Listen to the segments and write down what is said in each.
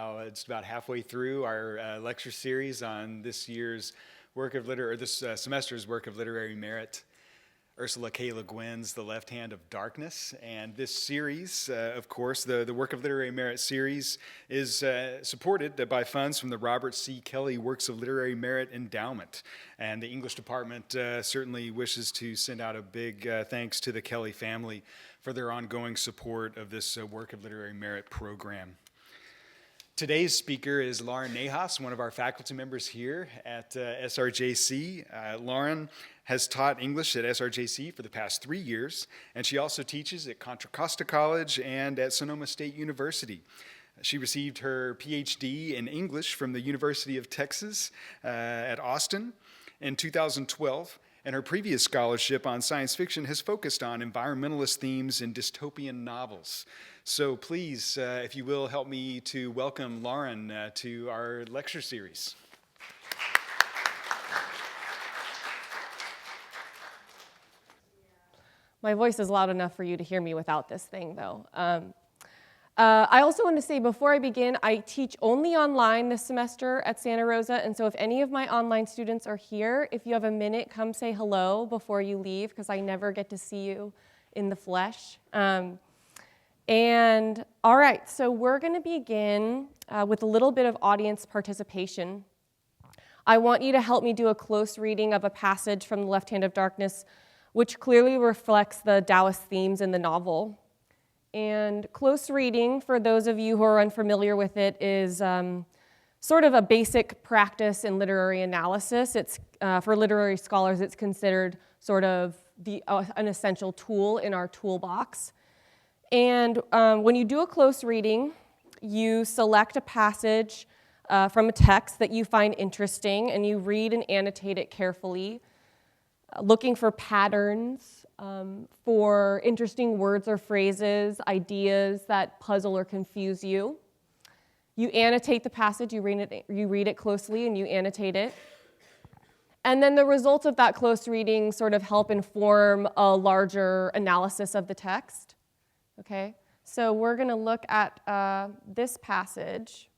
It's about halfway through our lecture series on this year's this semester's work of literary merit, Ursula K. Le Guin's The Left Hand of Darkness. And this series, of course, the Work of Literary Merit series, is supported by funds from the Robert C. Kelly Works of Literary Merit Endowment. And the English department certainly wishes to send out a big thanks to the Kelly family for their ongoing support of this Work of Literary Merit program. Today's speaker is Lauren Nahas, one of our faculty members here at SRJC. Lauren has taught English at SRJC for the past 3 years, and she also teaches at Contra Costa College and at Sonoma State University. She received her PhD in English from the University of Texas at Austin in 2012, and her previous scholarship on science fiction has focused on environmentalist themes in dystopian novels. So please, if you will, help me to welcome Lauren to our lecture series. My voice is loud enough for you to hear me without this thing, though. I also want to say before I begin, I teach only online this semester at Santa Rosa, and so if any of my online students are here, if you have a minute, come say hello before you leave, because I never get to see you in the flesh. And all right, so we're going to begin with a little bit of audience participation. I want you to help me do a close reading of a passage from The Left Hand of Darkness, which clearly reflects the Daoist themes in the novel. And close reading, for those of you who are unfamiliar with it, is sort of a basic practice in literary analysis. It's for literary scholars, it's considered sort of an essential tool in our toolbox. And when you do a close reading, you select a passage from a text that you find interesting, and you read and annotate it carefully, looking for patterns, for interesting words or phrases, ideas that puzzle or confuse you. You annotate the passage, you read it closely, and you annotate it. And then the results of that close reading sort of help inform a larger analysis of the text. Okay, so we're going to look at this passage,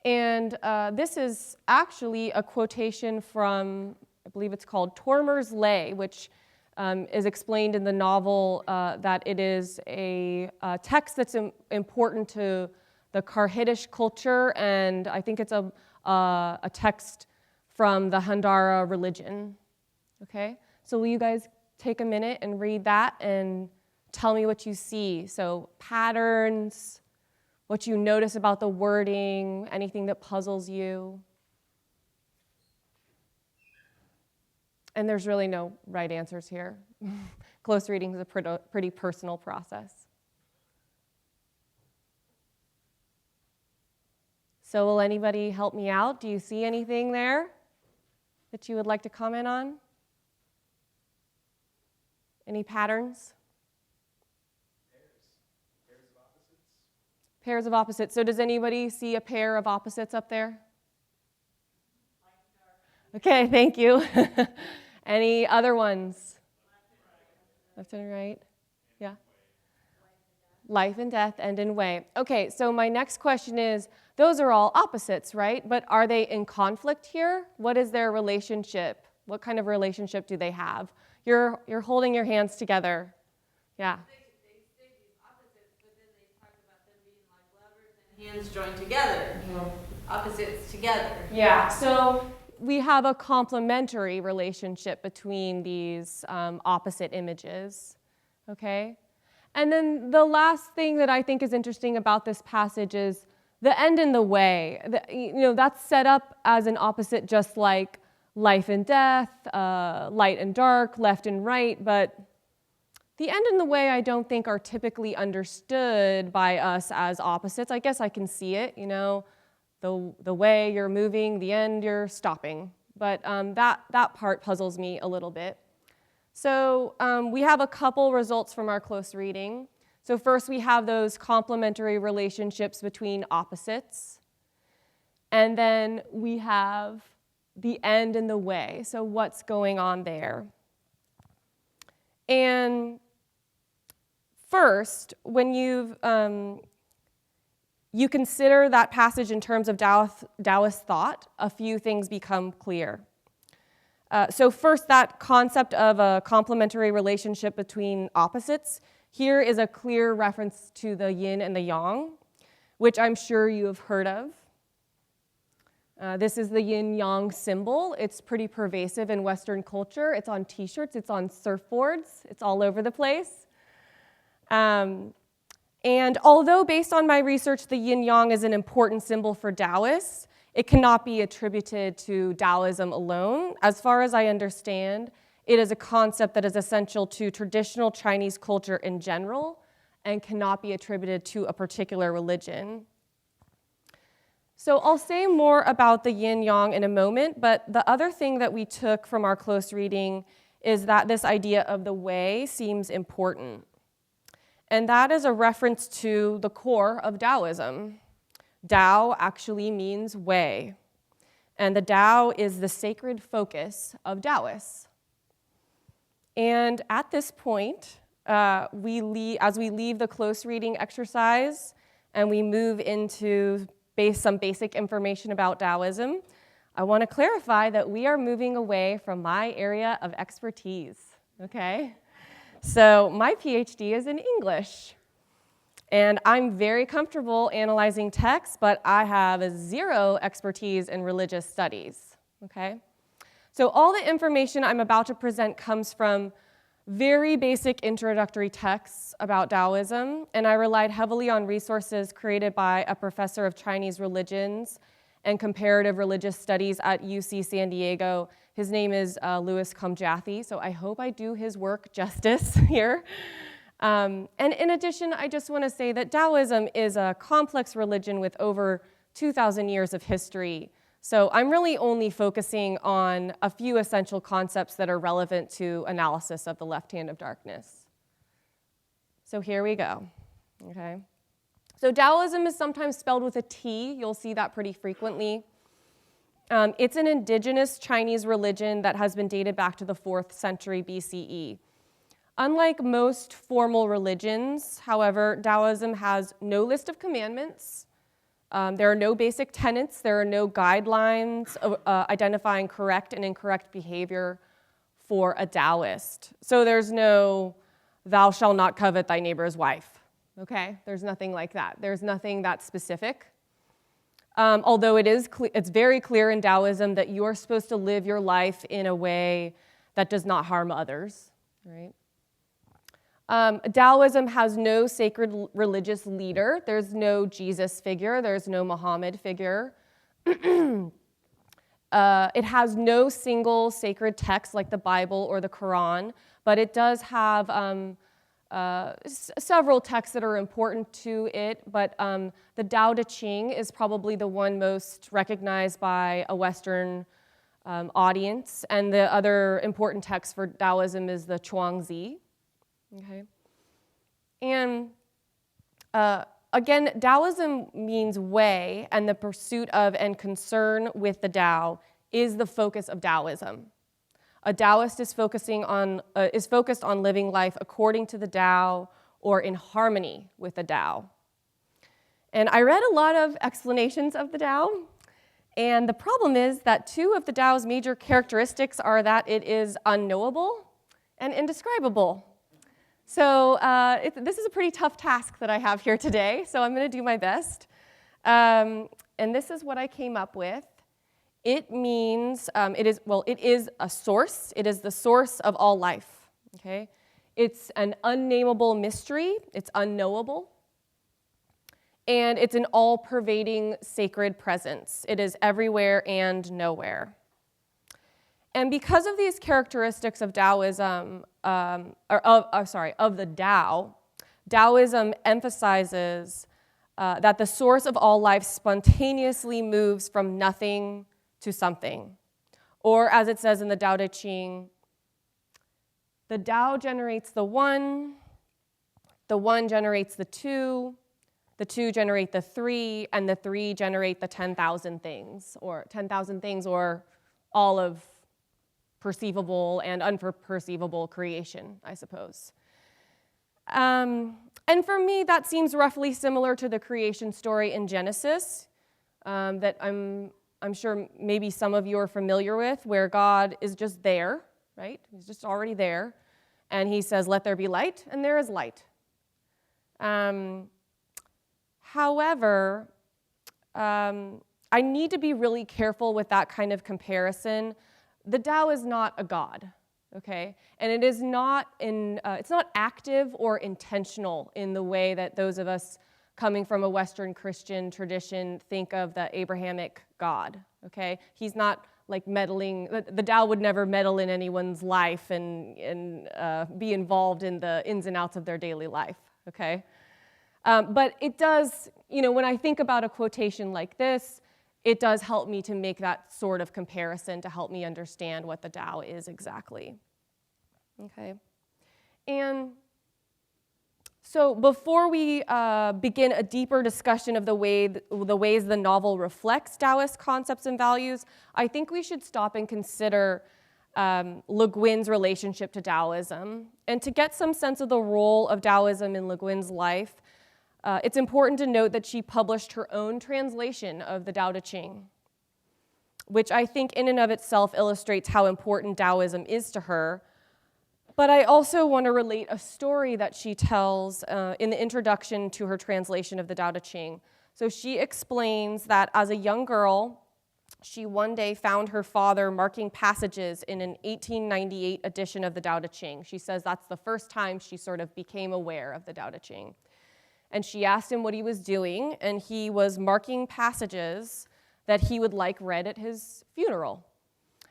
and this is actually a quotation from, I believe it's called Tormer's Lay, which is explained in the novel that it is a text that's important to the Karhitish culture, and I think it's a text from the Handara religion. Okay, so will you guys take a minute and read that and tell me what you see? So patterns, what you notice about the wording, anything that puzzles you. And there's really no right answers here. Close reading is a pretty personal process. So will anybody help me out? Do you see anything there that you would like to comment on? Any patterns? Pairs of opposites. So does anybody see a pair of opposites up there? Okay, thank you. Any other ones? Left and right. Yeah. Life and death, end and way. Okay, so my next question is, those are all opposites, right? But are they in conflict here? What is their relationship? What kind of relationship do they have? You're holding your hands together. Yeah. Hands joined together, opposites together. Yeah, so we have a complementary relationship between these opposite images, okay? And then the last thing that I think is interesting about this passage is the end and the way. That's set up as an opposite, just like life and death, light and dark, left and right, but the end and the way I don't think are typically understood by us as opposites. I guess I can see it, the way you're moving, the end you're stopping. But that part puzzles me a little bit. So we have a couple results from our close reading. So first we have those complementary relationships between opposites. And then we have the end and the way. So what's going on there? And first, when you consider that passage in terms of Taoist thought, a few things become clear. So first, that concept of a complementary relationship between opposites. Here is a clear reference to the yin and the yang, which I'm sure you have heard of. This is the yin-yang symbol. It's pretty pervasive in Western culture. It's on t-shirts, it's on surfboards, it's all over the place. And although based on my research, the yin-yang is an important symbol for Taoists, it cannot be attributed to Taoism alone. As far as I understand, it is a concept that is essential to traditional Chinese culture in general and cannot be attributed to a particular religion. So I'll say more about the yin-yang in a moment, but the other thing that we took from our close reading is that this idea of the way seems important. And that is a reference to the core of Taoism. Tao actually means way, and the Tao is the sacred focus of Taoists. And at this point, as we leave the close reading exercise and we move into some basic information about Taoism, I want to clarify that we are moving away from my area of expertise, okay? So my PhD is in English, and I'm very comfortable analyzing texts, but I have zero expertise in religious studies, okay? So all the information I'm about to present comes from very basic introductory texts about Taoism, and I relied heavily on resources created by a professor of Chinese religions and comparative religious studies at UC San Diego. His name is Louis Kamjathy, so I hope I do his work justice here. And in addition, I just want to say that Taoism is a complex religion with over 2,000 years of history. So I'm really only focusing on a few essential concepts that are relevant to analysis of the left hand of darkness. So here we go, okay? So Taoism is sometimes spelled with a T. You'll see that pretty frequently. It's an indigenous Chinese religion that has been dated back to the 4th century BCE. Unlike most formal religions, however, Taoism has no list of commandments. There are no basic tenets. There are no guidelines identifying correct and incorrect behavior for a Taoist. So there's no, thou shalt not covet thy neighbor's wife, okay? There's nothing like that. There's nothing that specific. Although it's very clear in Taoism that you're supposed to live your life in a way that does not harm others, right? Taoism has no sacred religious leader. There's no Jesus figure. There's no Muhammad figure. It has no single sacred text like the Bible or the Quran, but it does have several texts that are important to it, but the Tao Te Ching is probably the one most recognized by a Western audience, and the other important text for Taoism is the Chuangzi. Okay, and again, Taoism means way, and the pursuit of and concern with the Tao is the focus of Taoism. A Taoist is focused on living life according to the Tao or in harmony with the Tao. And I read a lot of explanations of the Tao, and the problem is that two of the Tao's major characteristics are that it is unknowable and indescribable. So this is a pretty tough task that I have here today, so I'm going to do my best. And this is what I came up with. It means, it is a source. It is the source of all life, okay? It's an unnameable mystery. It's unknowable. And it's an all-pervading sacred presence. It is everywhere and nowhere. And because of these characteristics of Taoism, of the Tao, Taoism emphasizes that the source of all life spontaneously moves from nothing to something. Or as it says in the Tao Te Ching, the Tao generates the one generates the two generate the three, and the three generate the 10,000 things, or all of perceivable and unperceivable creation, I suppose. And for me, that seems roughly similar to the creation story in Genesis that I'm sure maybe some of you are familiar with, where God is just there, right? He's just already there. And he says, let there be light, and there is light. However, I need to be really careful with that kind of comparison. The Tao is not a god, okay? And it is not it's not active or intentional in the way that those of us coming from a Western Christian tradition think of the Abrahamic God, okay? He's not like meddling. The Tao would never meddle in anyone's life and be involved in the ins and outs of their daily life, okay? But it does, when I think about a quotation like this, it does help me to make that sort of comparison to help me understand what the Tao is exactly. Okay. And so before we begin a deeper discussion of the ways the novel reflects Taoist concepts and values, I think we should stop and consider Le Guin's relationship to Taoism. And to get some sense of the role of Taoism in Le Guin's life, it's important to note that she published her own translation of the Tao Te Ching, which I think in and of itself illustrates how important Taoism is to her. But I also want to relate a story that she tells in the introduction to her translation of the Tao Te Ching. So she explains that as a young girl, she one day found her father marking passages in an 1898 edition of the Tao Te Ching. She says that's the first time she sort of became aware of the Tao Te Ching. And she asked him what he was doing, and he was marking passages that he would like read at his funeral.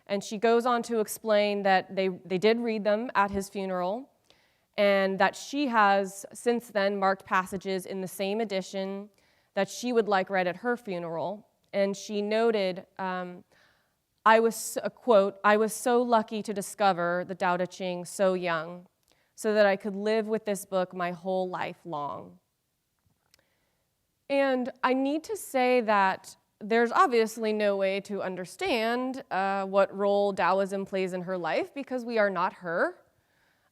And she goes on to explain that they did read them at his funeral, and that she has since then marked passages in the same edition that she would like read at her funeral. And she noted, I was, a quote, "I was so lucky to discover the Tao Te Ching so young, so that I could live with this book my whole life long." And I need to say that there's obviously no way to understand what role Taoism plays in her life because we are not her.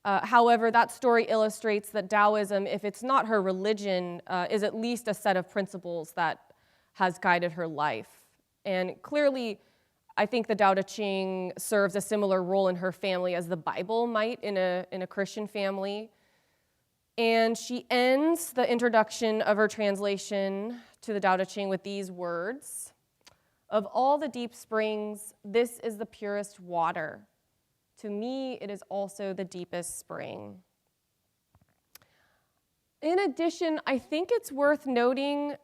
However, that story illustrates that Taoism, if it's not her religion, is at least a set of principles that has guided her life. And clearly, I think the Tao Te Ching serves a similar role in her family as the Bible might in a Christian family. And she ends the introduction of her translation to the Tao Te Ching with these words: "Of all the deep springs, this is the purest water. To me, it is also the deepest spring." In addition, I think it's worth noting,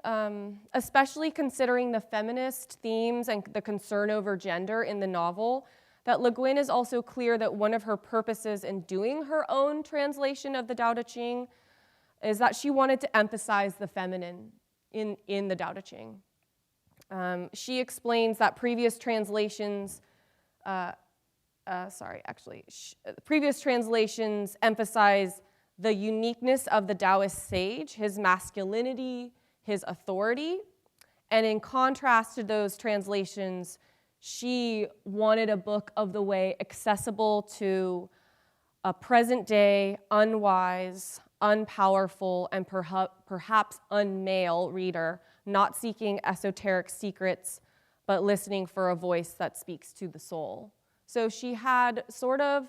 especially considering the feminist themes and the concern over gender in the novel, that Le Guin is also clear that one of her purposes in doing her own translation of the Tao Te Ching is that she wanted to emphasize the feminine in the Tao Te Ching. She explains that previous translations emphasize the uniqueness of the Taoist sage, his masculinity, his authority, and in contrast to those translations, she wanted a book of the way accessible to a present-day, unwise, unpowerful, and perhaps unmale reader, not seeking esoteric secrets, but listening for a voice that speaks to the soul. So she had sort of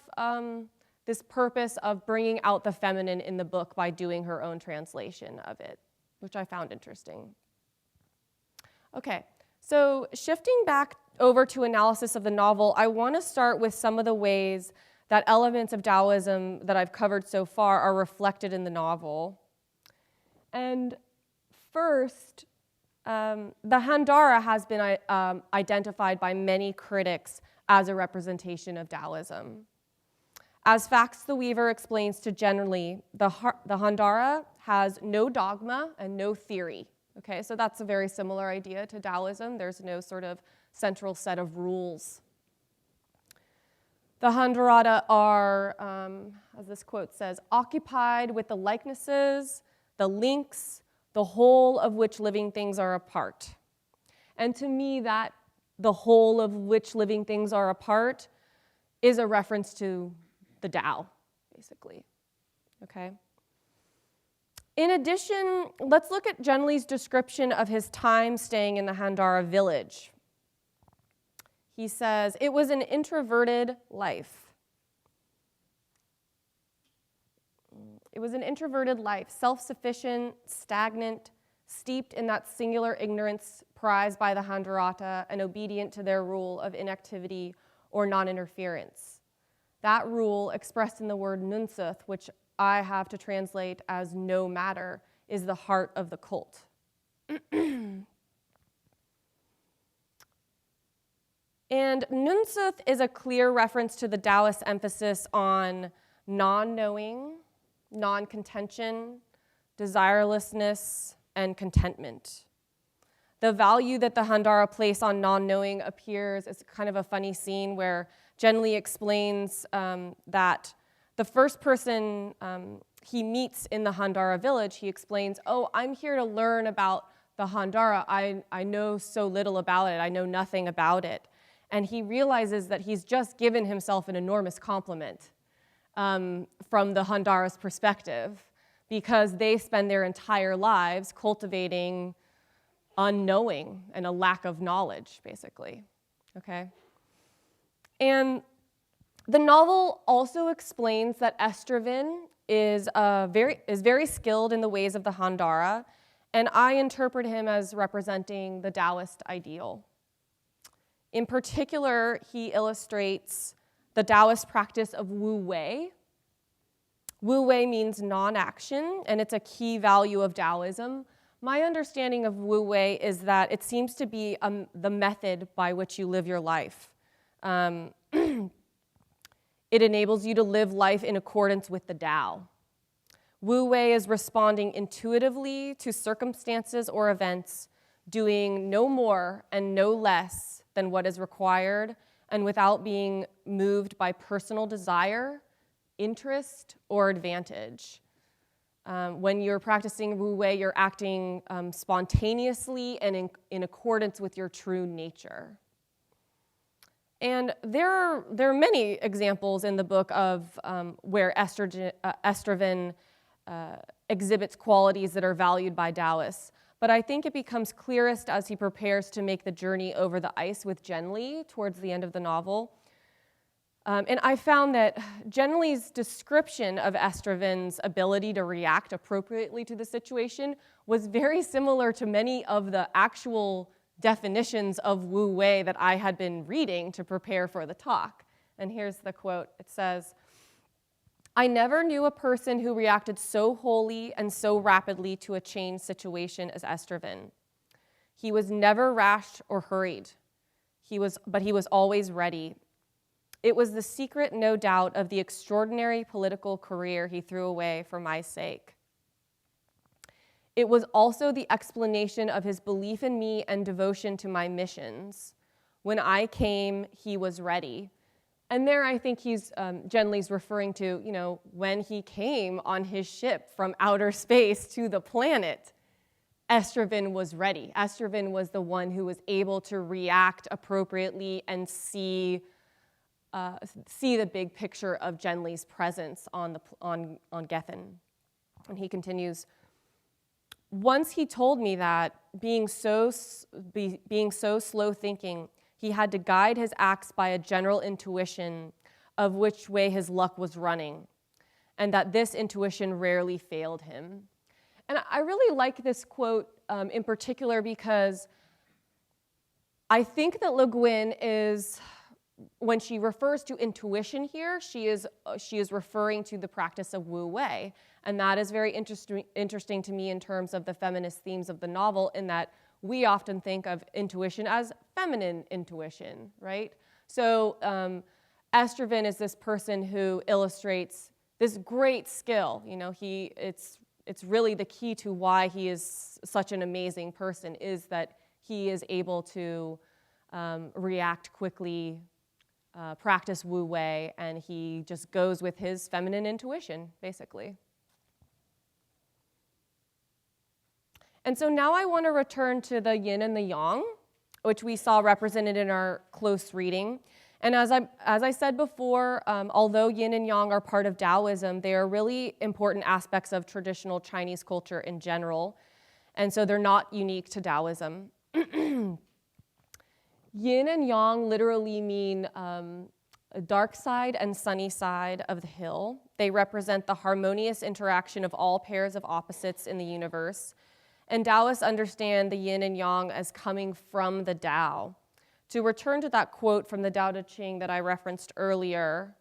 this purpose of bringing out the feminine in the book by doing her own translation of it, which I found interesting. Okay, so shifting back over to analysis of the novel, I want to start with some of the ways that elements of Taoism that I've covered so far are reflected in the novel. And first, the Handara has been identified by many critics as a representation of Taoism. As Fax the Weaver explains to Generally, the Handara has no dogma and no theory. Okay, so that's a very similar idea to Taoism. There's no sort of central set of rules. The Handarata are, as this quote says, occupied with the likenesses, the links, the whole of which living things are a part. And to me, that the whole of which living things are a part is a reference to the Tao, basically. Okay? In addition, let's look at Genli's description of his time staying in the Handara village. He says, it was an introverted life. It was an introverted life, self-sufficient, stagnant, steeped in that singular ignorance prized by the Handharata and obedient to their rule of inactivity or non-interference. That rule, expressed in the word nunsuth, which I have to translate as no matter, is the heart of the cult. And nunsuth is a clear reference to the Taoist emphasis on non-knowing, non-contention, desirelessness, and contentment. The value that the Handara place on non-knowing appears as kind of a funny scene where Genli explains that the first person he meets in the Handara village, he explains, oh, I'm here to learn about the Handara. I know so little about it. I know nothing about it. And he realizes that he's just given himself an enormous compliment from the Handara's perspective, because they spend their entire lives cultivating unknowing and a lack of knowledge, basically, okay? And the novel also explains that Estraven is very skilled in the ways of the Handara, and I interpret him as representing the Taoist ideal. In particular, he illustrates the Taoist practice of Wu Wei. Wu Wei means non-action, and it's a key value of Taoism. My understanding of Wu Wei is that it seems to be the method by which you live your life. It enables you to live life in accordance with the Tao. Wu Wei is responding intuitively to circumstances or events, doing no more and no less than what is required, and without being moved by personal desire, interest, or advantage. When you're practicing Wu Wei, you're acting spontaneously and in accordance with your true nature. And there are many examples in the book of where Estraven exhibits qualities that are valued by Taoists. But I think it becomes clearest as he prepares to make the journey over the ice with Genli towards the end of the novel. And I found that Genli's description of Estraven's ability to react appropriately to the situation was very similar to many of the actual definitions of Wu Wei that I had been reading to prepare for the talk. And here's the quote. It says, I never knew a person who reacted so wholly and so rapidly to a changed situation as Estraven. He was never rash or hurried, but he was always ready. It was the secret, no doubt, of the extraordinary political career he threw away for my sake. It was also the explanation of his belief in me and devotion to my missions. When I came, he was ready. And there I think Genli's referring to, when he came on his ship from outer space to the planet, Estraven was ready. Estraven was the one who was able to react appropriately and see the big picture of Genli's presence on Gethin. And he continues, once he told me that, being so slow thinking, he had to guide his acts by a general intuition of which way his luck was running, and that this intuition rarely failed him. And I really like this quote in particular because I think that Le Guin is, when she refers to intuition here, she is referring to the practice of Wu Wei, and that is very interesting to me in terms of the feminist themes of the novel, in that we often think of intuition as feminine intuition, right? So Estraven is this person who illustrates this great skill. It's really the key to why he is such an amazing person, is that he is able to react quickly, practice Wu Wei, and he just goes with his feminine intuition, basically. And so now I want to return to the yin and the yang, which we saw represented in our close reading. And as I said before, although yin and yang are part of Taoism, they are really important aspects of traditional Chinese culture in general. And so they're not unique to Taoism. Yin and yang literally mean a dark side and sunny side of the hill. They represent the harmonious interaction of all pairs of opposites in the universe. And Taoists understand the yin and yang as coming from the Tao. To return to that quote from the Tao Te Ching that I referenced earlier,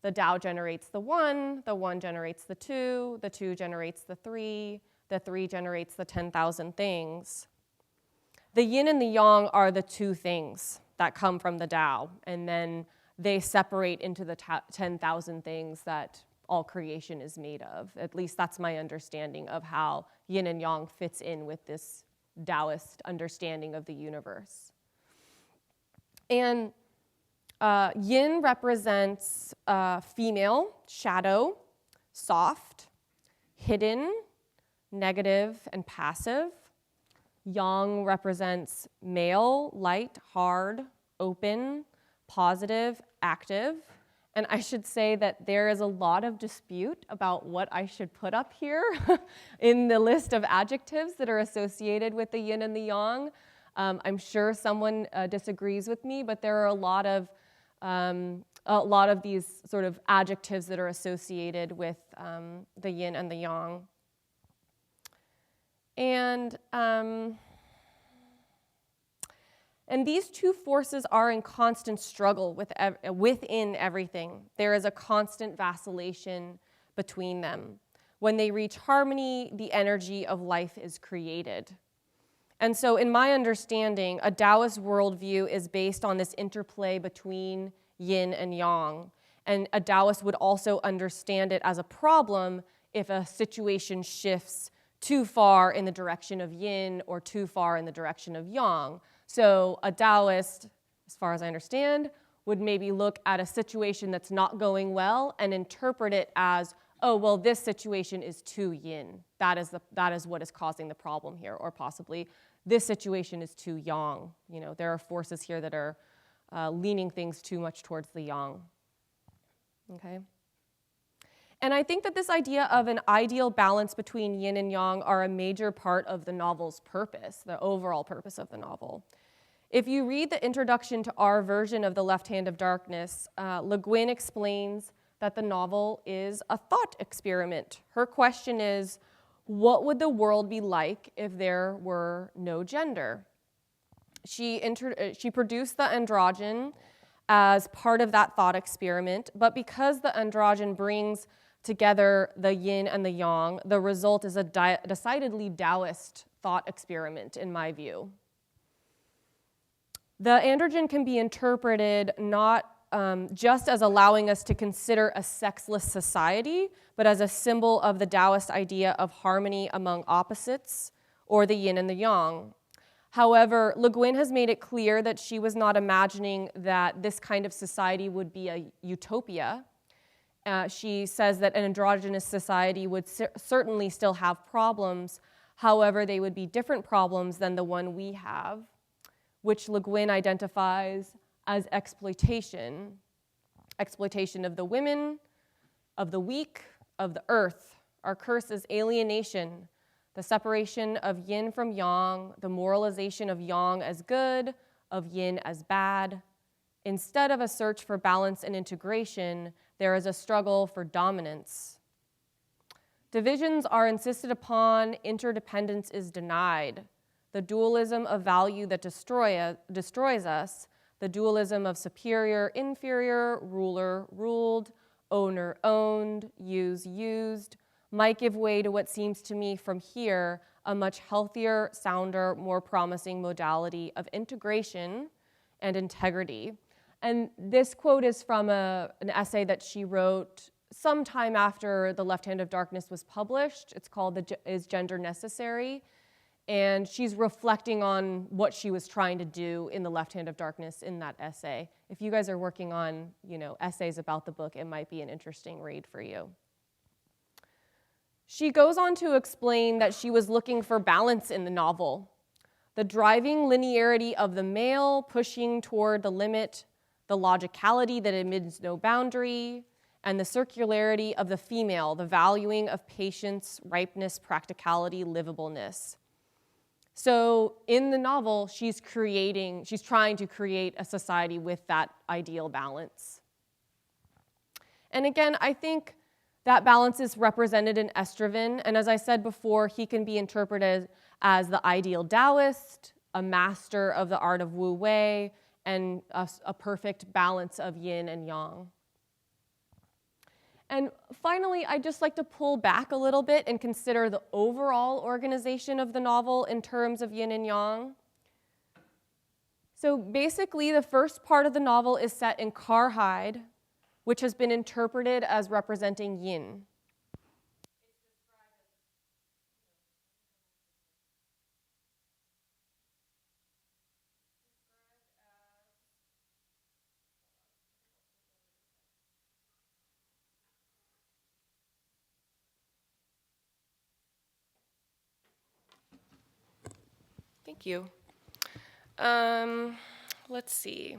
the Tao generates the one generates the two generates the three generates the 10,000 things. The yin and the yang are the two things that come from the Tao, and then they separate into the 10,000 things that all creation is made of. At least that's my understanding of how yin and yang fits in with this Taoist understanding of the universe. And yin represents female, shadow, soft, hidden, negative, and passive. Yang represents male, light, hard, open, positive, active. And I should say that there is a lot of dispute about what I should put up here in the list of adjectives that are associated with the yin and the yang. I'm sure someone disagrees with me, but there are a lot of these sort of adjectives that are associated with the yin and the yang. And these two forces are in constant struggle within everything. There is a constant vacillation between them. When they reach harmony, the energy of life is created. And so in my understanding, a Taoist worldview is based on this interplay between yin and yang. And a Taoist would also understand it as a problem if a situation shifts too far in the direction of yin or too far in the direction of yang. So a Taoist, as far as I understand, would maybe look at a situation that's not going well and interpret it as, oh, well, this situation is too yin. That is what is causing the problem here, or possibly this situation is too yang. You know, there are forces here that are leaning things too much towards the yang. Okay? And I think that this idea of an ideal balance between yin and yang are a major part of the novel's purpose, the overall purpose of the novel. If you read the introduction to our version of The Left Hand of Darkness, Le Guin explains that the novel is a thought experiment. Her question is, what would the world be like if there were no gender? She produced the androgen as part of that thought experiment, but because the androgen brings together the yin and the yang, the result is a decidedly Taoist thought experiment, in my view. The androgen can be interpreted not just as allowing us to consider a sexless society, but as a symbol of the Taoist idea of harmony among opposites, or the yin and the yang. However, Le Guin has made it clear that she was not imagining that this kind of society would be a utopia. She says that an androgynous society would certainly still have problems. However, they would be different problems than the one we have, which Le Guin identifies as exploitation. Exploitation of the women, of the weak, of the earth. Our curse is alienation, the separation of yin from yang, the moralization of yang as good, of yin as bad. Instead of a search for balance and integration, there is a struggle for dominance. Divisions are insisted upon, interdependence is denied. The dualism of value that destroys us, the dualism of superior, inferior, ruler, ruled, owner, owned, used, might give way to what seems to me from here a much healthier, sounder, more promising modality of integration and integrity. And this quote is from an essay that she wrote sometime after The Left Hand of Darkness was published. It's called Is Gender Necessary? And she's reflecting on what she was trying to do in The Left Hand of Darkness in that essay. If you guys are working on, essays about the book, it might be an interesting read for you. She goes on to explain that she was looking for balance in the novel. The driving linearity of the male pushing toward the limit the logicality that admits no boundary, and the circularity of the female, the valuing of patience, ripeness, practicality, livableness. So in the novel, she's trying to create a society with that ideal balance. And again, I think that balance is represented in Estravin, and as I said before, he can be interpreted as the ideal Taoist, a master of the art of Wu Wei, and a perfect balance of yin and yang. And finally, I'd just like to pull back a little bit and consider the overall organization of the novel in terms of yin and yang. So basically, the first part of the novel is set in Karhide, which has been interpreted as representing yin. Thank you. Let's see.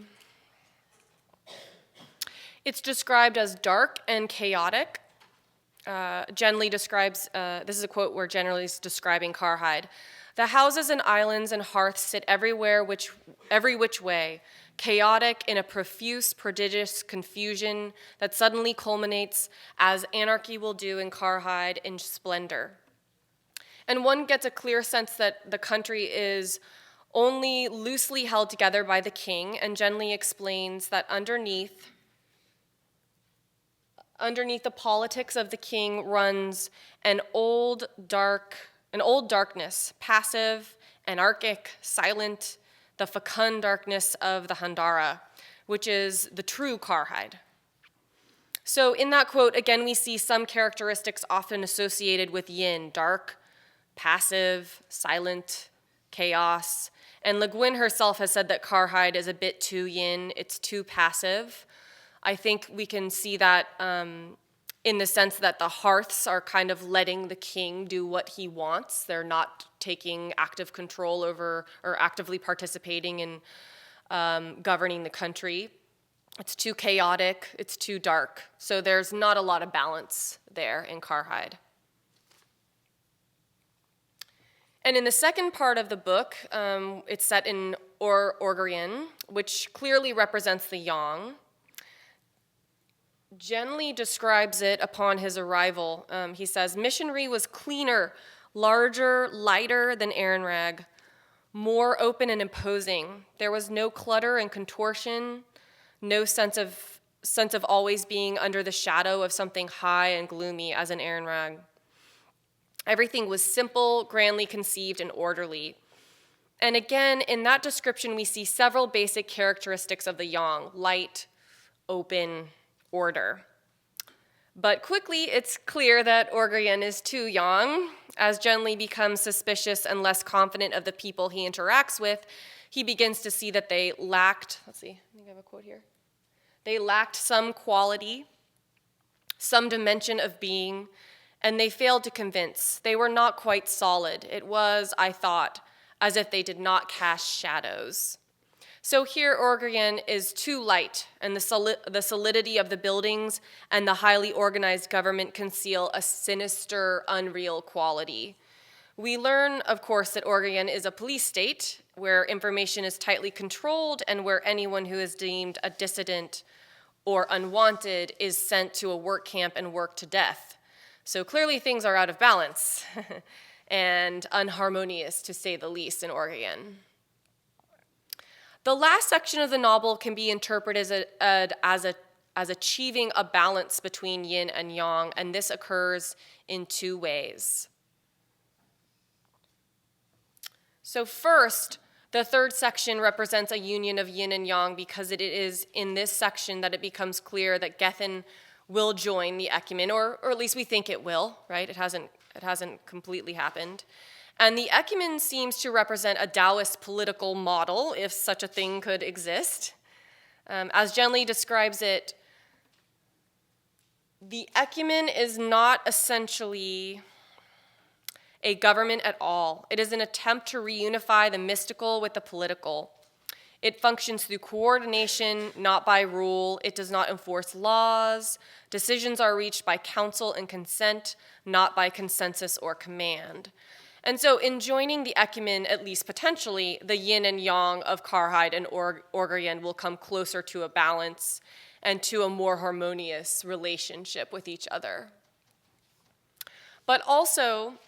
It's described as dark and chaotic. Generally describes, this is a quote where generally is describing Karhide. The houses and islands and hearths sit every which way, chaotic in a profuse, prodigious confusion that suddenly culminates, as anarchy will do in Karhide, in splendor. And one gets a clear sense that the country is only loosely held together by the king, and generally explains that underneath the politics of the king runs an old darkness, passive, anarchic, silent, the fecund darkness of the Handara, which is the true Karhide. So in that quote, again, we see some characteristics often associated with yin: dark, passive, silent, chaos. And Le Guin herself has said that Karhide is a bit too yin, it's too passive. I think we can see that in the sense that the hearths are kind of letting the king do what he wants. They're not taking active control over or actively participating in governing the country. It's too chaotic, it's too dark. So there's not a lot of balance there in Karhide. And in the second part of the book, it's set in Orgrian, which clearly represents the yang. Genli describes it upon his arrival. He says, Mishonry was cleaner, larger, lighter than Erhenrang, more open and imposing. There was no clutter and contortion, no sense of always being under the shadow of something high and gloomy as in Erhenrang. Everything was simple, grandly conceived, and orderly. And again, in that description, we see several basic characteristics of the yang: light, open, order. But quickly, it's clear that Orgrian is too yang. As Genli becomes suspicious and less confident of the people he interacts with, he begins to see that they lacked, I think I have a quote here. They lacked some quality, some dimension of being, and they failed to convince. They were not quite solid. It was, I thought, as if they did not cast shadows. So here Orgrian is too light, and the solidity of the buildings and the highly organized government conceal a sinister, unreal quality. We learn, of course, that Orgrian is a police state where information is tightly controlled and where anyone who is deemed a dissident or unwanted is sent to a work camp and worked to death. So clearly things are out of balance and unharmonious, to say the least, in Orgrian. The last section of the novel can be interpreted as achieving a balance between yin and yang, and this occurs in two ways. So first, the third section represents a union of yin and yang because it is in this section that it becomes clear that Gethin will join the Ekumen, or at least we think it will, right? It hasn't completely happened. And the Ekumen seems to represent a Daoist political model, if such a thing could exist. As Genli describes it, the Ekumen is not essentially a government at all. It is an attempt to reunify the mystical with the political. It functions through coordination, not by rule. It does not enforce laws. Decisions are reached by counsel and consent, not by consensus or command. And so in joining the Ekumen, at least potentially, the yin and yang of Karhide and Orgyen will come closer to a balance and to a more harmonious relationship with each other. But also,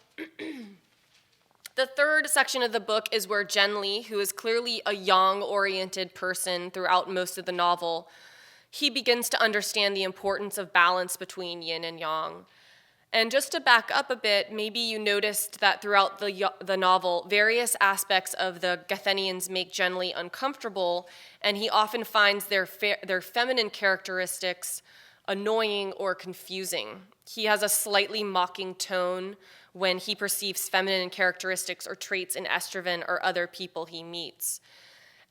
the third section of the book is where Zhenli, who is clearly a yang-oriented person throughout most of the novel, he begins to understand the importance of balance between yin and yang. And just to back up a bit, maybe you noticed that throughout the novel, various aspects of the Gathenians make Zhenli uncomfortable, and he often finds their feminine characteristics annoying or confusing. He has a slightly mocking tone when he perceives feminine characteristics or traits in Estraven or other people he meets.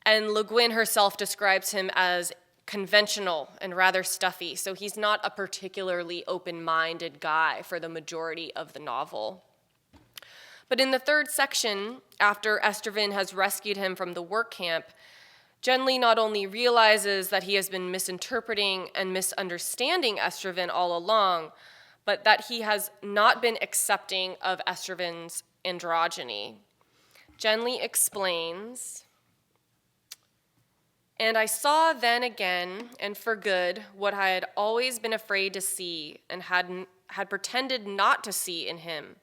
And Le Guin herself describes him as conventional and rather stuffy, so he's not a particularly open-minded guy for the majority of the novel. But in the third section, after Estraven has rescued him from the work camp, Zhenli not only realizes that he has been misinterpreting and misunderstanding Estraven all along, but that he has not been accepting of Estraven's androgyny. Zhenli explains, "And I saw then again, and for good, what I had always been afraid to see and had pretended not to see in him,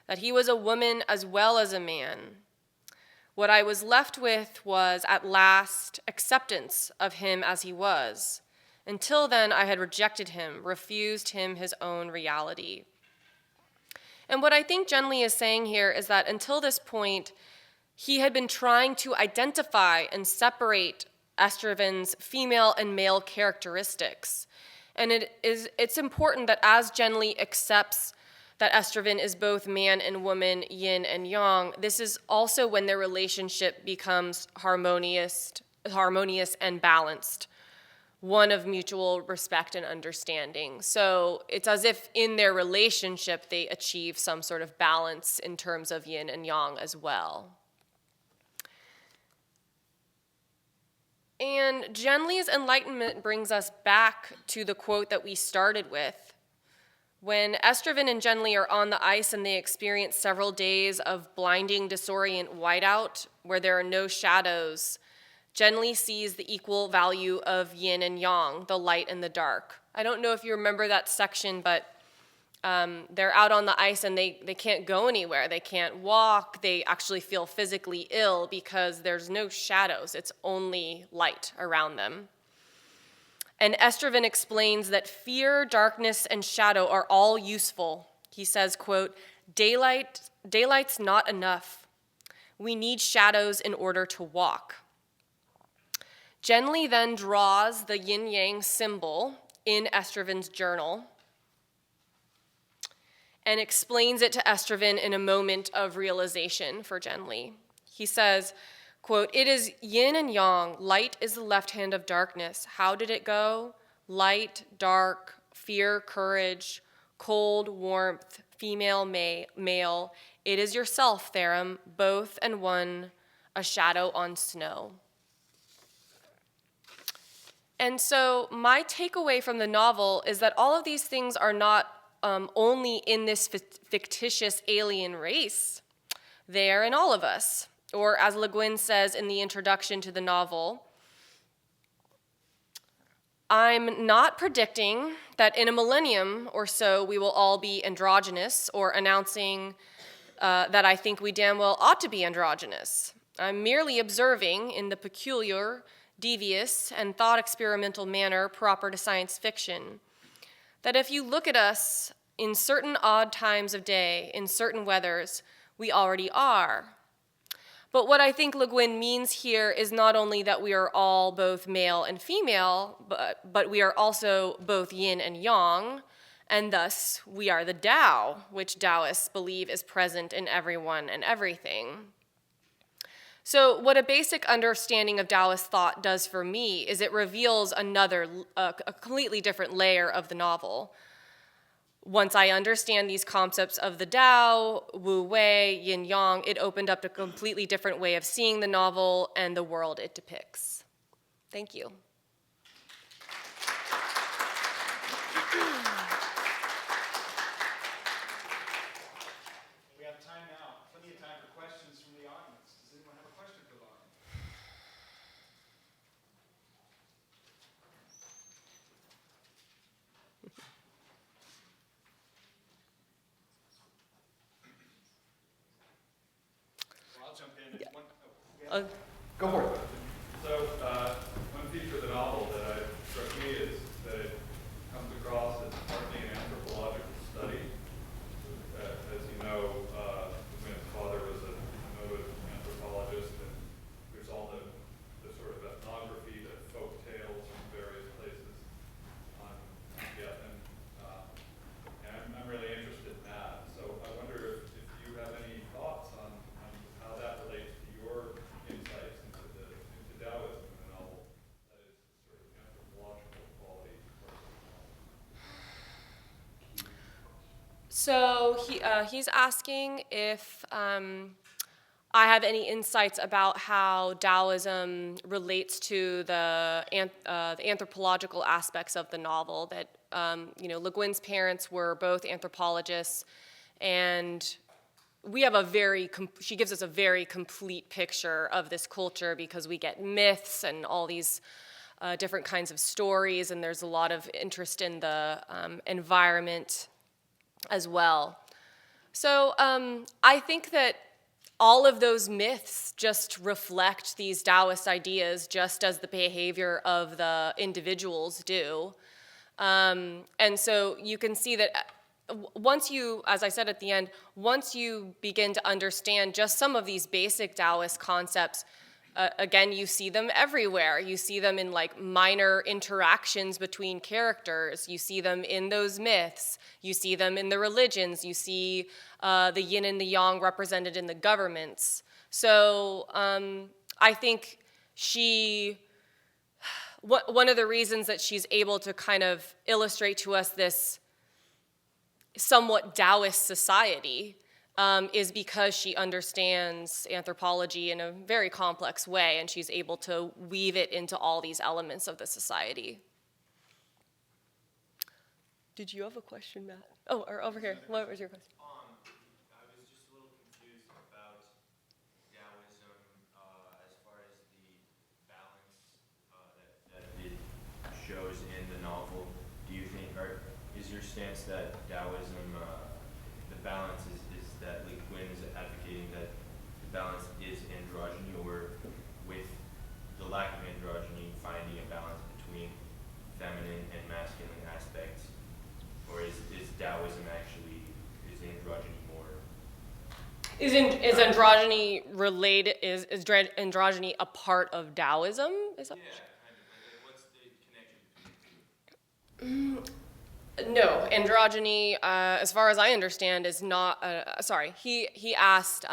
that he was a woman as well as a man. What I was left with was, at last, acceptance of him as he was. Until then, I had rejected him, refused him his own reality." And what I think Zhenli is saying here is that until this point, he had been trying to identify and separate Estraven's female and male characteristics. And it's important that as Zhenli accepts that Estraven is both man and woman, yin and yang, this is also when their relationship becomes harmonious and balanced, one of mutual respect and understanding. So it's as if in their relationship they achieve some sort of balance in terms of yin and yang as well. And Zhenli's enlightenment brings us back to the quote that we started with. When Estraven and Zhenli are on the ice and they experience several days of blinding, disorient whiteout where there are no shadows, Zhenli sees the equal value of yin and yang, the light and the dark. I don't know if you remember that section, but they're out on the ice and they can't go anywhere. They can't walk. They actually feel physically ill because there's no shadows. It's only light around them. And Estraven explains that fear, darkness, and shadow are all useful. He says, quote, "Daylight's not enough. We need shadows in order to walk." Zhenli then draws the yin-yang symbol in Estraven's journal and explains it to Estraven in a moment of realization for Zhenli. He says, quote, "It is yin and yang. Light is the left hand of darkness. How did it go? Light, dark, fear, courage, cold, warmth, female, male. It is yourself, Therum, both and one, a shadow on snow." And so my takeaway from the novel is that all of these things are not only in this fictitious alien race. They are in all of us. Or as Le Guin says in the introduction to the novel, "I'm not predicting that in a millennium or so we will all be androgynous or announcing that I think we damn well ought to be androgynous. I'm merely observing in the peculiar, devious, and thought-experimental manner proper to science fiction that if you look at us in certain odd times of day, in certain weathers, we already are. But what I think Le Guin means here is not only that we are all both male and female, but we are also both yin and yang, and thus we are the Tao, which Taoists believe is present in everyone and everything. So what a basic understanding of Taoist thought does for me is it reveals a completely different layer of the novel. once I understand these concepts of the Tao, Wu Wei, Yin Yang, it opened up a completely different way of seeing the novel and the world it depicts. Thank you. We have time now, plenty of time for questions from the audience. Does anyone have a question for the audience? Well, I'll jump in. Yeah. Go for it. So, one feature of the novel that struck me is that it comes across as partly an anthropological study. As you know, my father was a noted anthropologist, and there's all the sort of ethnography, the folk tales from various places on Vietnam. And I'm really interested in that. So I wonder if you have any thoughts on how that relates to your insights into Taoism in the novel, that is sort of anthropological quality. So he's asking if I have any insights about how Taoism relates to the anthropological aspects of the novel. That Le Guin's parents were both anthropologists, and we have she gives us a very complete picture of this culture because we get myths and all these different kinds of stories, and there's a lot of interest in the environment as well. So I think that all of those myths just reflect these Taoist ideas just as the behavior of the individuals do. And so you can see that once you, as I said at the end, once you begin to understand just some of these basic Taoist concepts, again, you see them everywhere. You see them in like minor interactions between characters. You see them in those myths. You see them in the religions. You see the yin and the yang represented in the governments. So I think one of the reasons that she's able to kind of illustrate to us this somewhat Taoist society is because she understands anthropology in a very complex way, and she's able to weave it into all these elements of the society. Did you have a question, Matt? Oh, or over here. What was your question? I was just a little confused about Taoism as far as the balance that it shows in the novel. Do you think, or is your stance that Taoism, the balance is that Le Guin is advocating that the balance is androgyny, or with the lack of androgyny, finding a balance between feminine and masculine aspects? Or is Taoism actually, is androgyny more? Is androgyny related, is androgyny a part of Taoism? Is that Yeah, kind of. Like, what's the connection between the two? No, androgyny, as far as I understand, is not. Sorry, he asked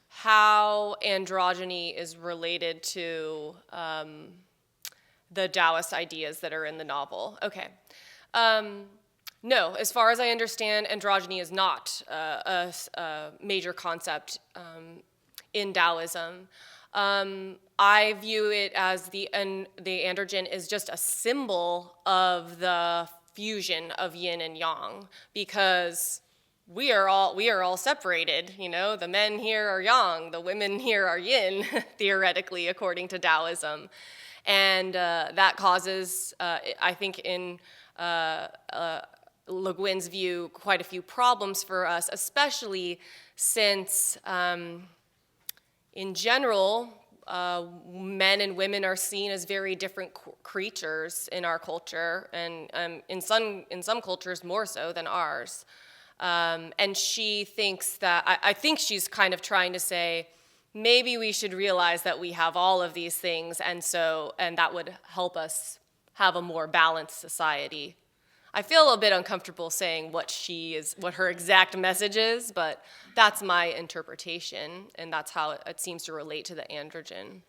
how androgyny is related to the Taoist ideas that are in the novel. Okay. No, as far as I understand, androgyny is not a major concept in Taoism. I view it as the androgen is just a symbol of the fusion of yin and yang, because we are all separated. The men here are yang, the women here are yin, theoretically, according to Taoism, and that causes, I think, in Le Guin's view, quite a few problems for us, especially since, in general, men and women are seen as very different creatures in our culture, and in some cultures more so than ours. And she thinks that, I think she's kind of trying to say, maybe we should realize that we have all of these things, and that would help us have a more balanced society. I feel a bit uncomfortable saying what her exact message is, but that's my interpretation, and that's how it seems to relate to the androgen.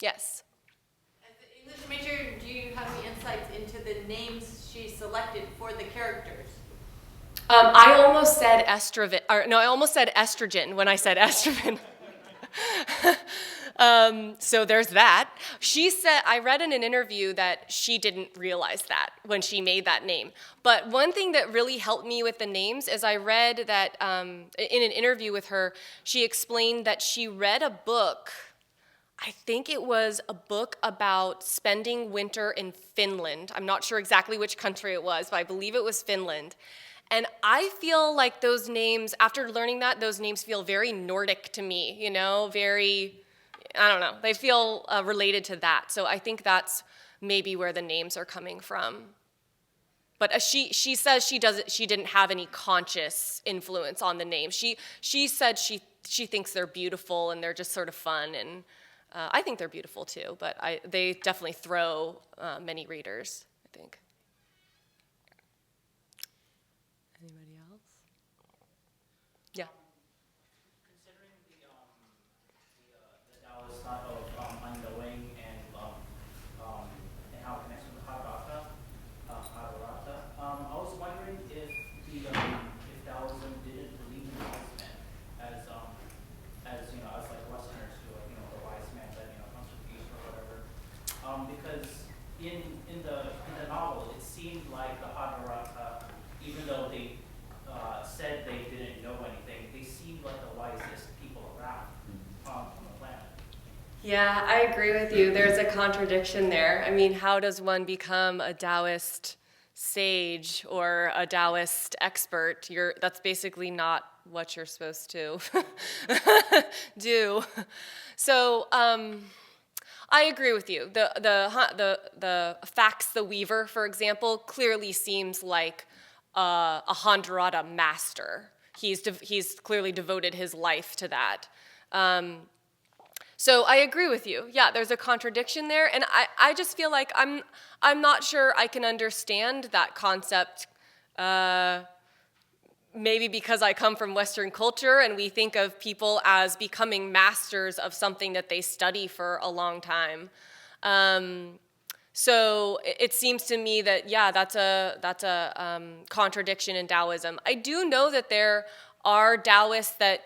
Yes? As the English major, do you have any insights into the names she selected for the characters? I almost said estrogen, or no, I almost said estrogen when I said estrogen. So there's that. She said, I read in an interview that she didn't realize that when she made that name. But one thing that really helped me with the names is I read that in an interview with her, she explained that she read a book. I think it was a book about spending winter in Finland. I'm not sure exactly which country it was, but I believe it was Finland. And I feel like those names, after learning that, those names feel very Nordic to me, you know, very, I don't know, they feel related to that. So I think that's maybe where the names are coming from. But she says she didn't have any conscious influence on the names. She said she thinks they're beautiful and they're just sort of fun, and I think they're beautiful too, but they definitely throw many readers, I think. Anybody else? Yeah. Considering the Taoist thought of unknowing and how it connects with the Hadrata, I was wondering if Taoism didn't believe in wise men as like Westerners do, like, the wise man that comes from the East or whatever, because in the novel it seemed like the Hadrata, even though they said they didn't know anything, they seemed like the wisest people around on the planet. Yeah, I agree with you. There's a contradiction there. I mean, how does one become a Taoist sage or a Taoist expert? That's basically not what you're supposed to do. So I agree with you. The Fax the Weaver, for example, clearly seems like a Handrata master. He's clearly devoted his life to that. So I agree with you. Yeah, there's a contradiction there, and I just feel like I'm not sure I can understand that concept. Maybe because I come from Western culture and we think of people as becoming masters of something that they study for a long time. So it seems to me that, yeah, that's a contradiction in Taoism. I do know that there are Taoists that,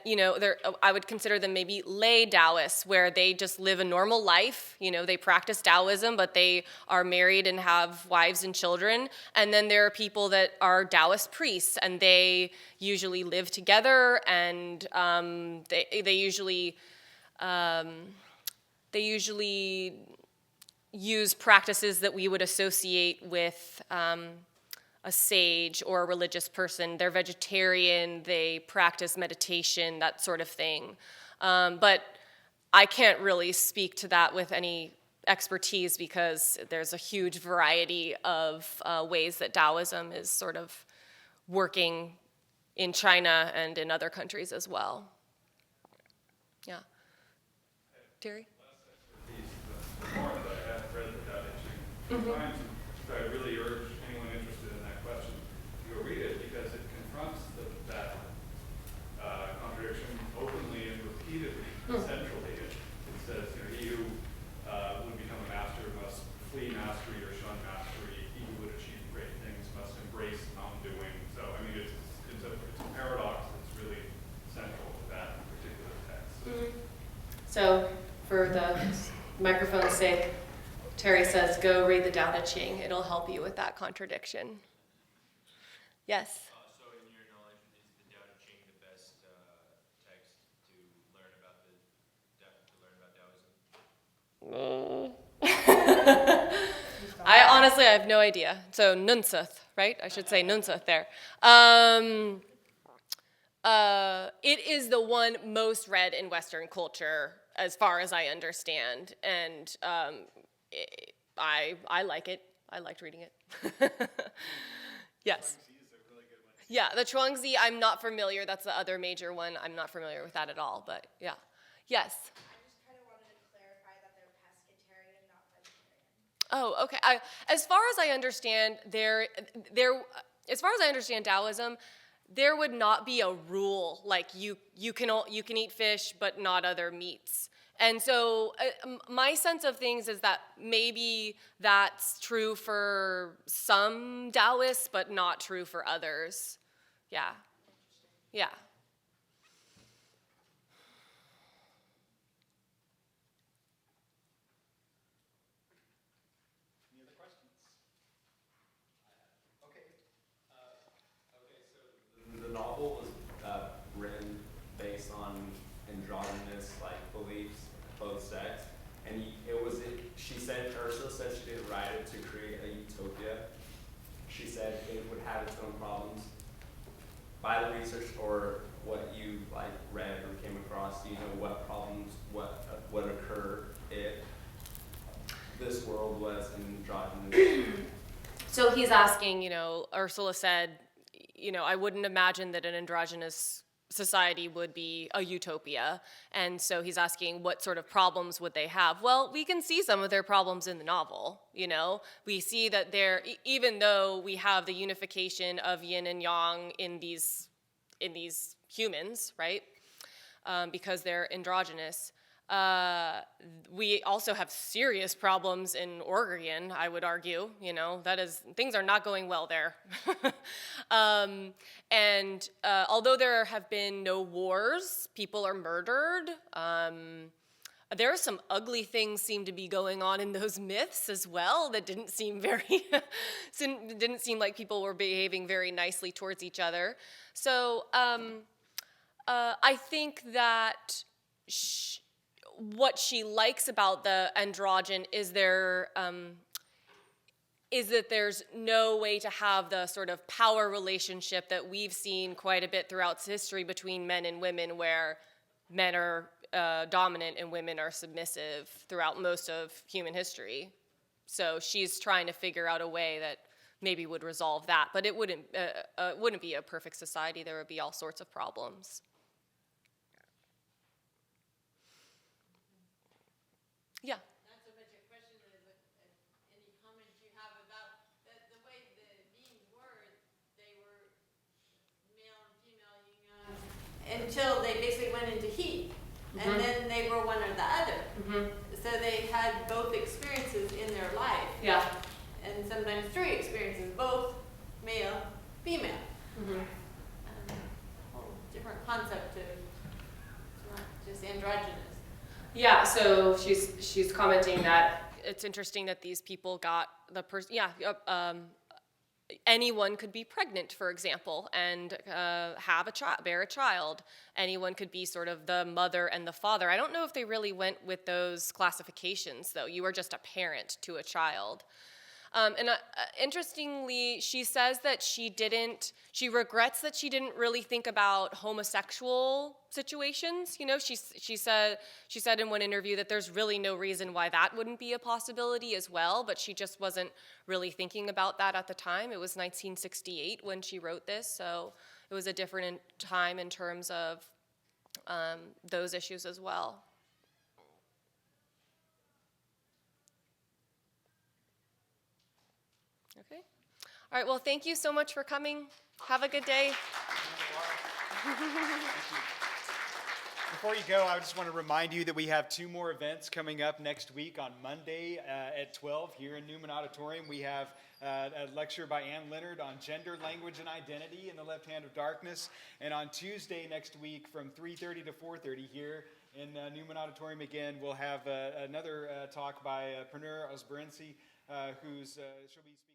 I would consider them maybe lay Taoists, where they just live a normal life. They practice Taoism, but they are married and have wives and children. And then there are people that are Taoist priests, and they usually live together, and they usually use practices that we would associate with a sage or a religious person. They're vegetarian, they practice meditation, that sort of thing. But I can't really speak to that with any expertise because there's a huge variety of ways that Taoism is sort of working in China and in other countries as well. Yeah. Terry? The more that I have read the Tao Te Ching, I really urge anyone interested in that question to go read it, because it confronts that contradiction openly and repeatedly, centrally. It says, he who would become a master must flee mastery or shun mastery. He who would achieve great things must embrace non-doing. So, I mean, it's a paradox that's really central to that particular text. So, for the microphone's sake, Terry says, go read the Tao Te Ching. It'll help you with that contradiction. Yes? So in your knowledge, is the Tao Te Ching the best text to learn about Taoism? I honestly have no idea. So Nunsuth, right? I should say Nunsuth there. It is the one most read in Western culture, as far as I understand, and I like it. I liked reading it. Yes. Yeah, the Chuangzi, I'm not familiar. That's the other major one. I'm not familiar with that at all, but yeah. Yes? I just kind of wanted to clarify that they're pescatarian, not vegetarian. Oh, okay. As far as I understand, as far as I understand Taoism, there would not be a rule like you can eat fish but not other meats. And so my sense of things is that maybe that's true for some Taoists, but not true for others. Yeah. Yeah. Any other questions? Okay. Okay, so the novel was written based on androgynous beliefs, both sex, and she said, Ursula said she didn't write it to create a utopia. She said it would have its own problems. By the research or what you read or came across, do you know what problems would occur if this world was androgynous? So he's asking, Ursula said, I wouldn't imagine that an androgynous society would be a utopia. And so he's asking what sort of problems would they have? Well, we can see some of their problems in the novel, We see that even though we have the unification of yin and yang in these humans, right? Because they're androgynous. We also have serious problems in Oregon, I would argue. Things are not going well there. And although there have been no wars, people are murdered. There are some ugly things seem to be going on in those myths as well that didn't seem like people were behaving very nicely towards each other. So I think that what she likes about the androgen is that there's no way to have the sort of power relationship that we've seen quite a bit throughout history between men and women, where men are dominant and women are submissive throughout most of human history. So she's trying to figure out a way that maybe would resolve that, but it wouldn't be a perfect society. There would be all sorts of problems. Yeah. Not so much a question as any comments you have about the way the beings were. They were male and female, yin yang, until they basically went into heat, and then they were one or the other. So they had both experiences in their life. Yeah. And sometimes three experiences, both male, female. Whole different concept of, it's not just androgynous. Yeah, so she's commenting that it's interesting that these people got the person. Anyone could be pregnant, for example, and have a child, bear a child. Anyone could be sort of the mother and the father. I don't know if they really went with those classifications, though. You are just a parent to a child. Interestingly, she says that she regrets that she didn't really think about homosexual situations. She said in one interview that there's really no reason why that wouldn't be a possibility as well, but she just wasn't really thinking about that at the time. It was 1968 when she wrote this, so it was a different time in terms of those issues as well. Okay. All right, well, thank you so much for coming. Have a good day. Before you go, I just want to remind you that we have two more events coming up next week. On Monday at 12 here in Newman Auditorium, we have a lecture by Ann Leonard on gender, language, and identity in the left hand of darkness. And on Tuesday next week from 3:30 to 4:30 here in Newman Auditorium again, we'll have another talk by Pranur Osburensi, she'll be speaking.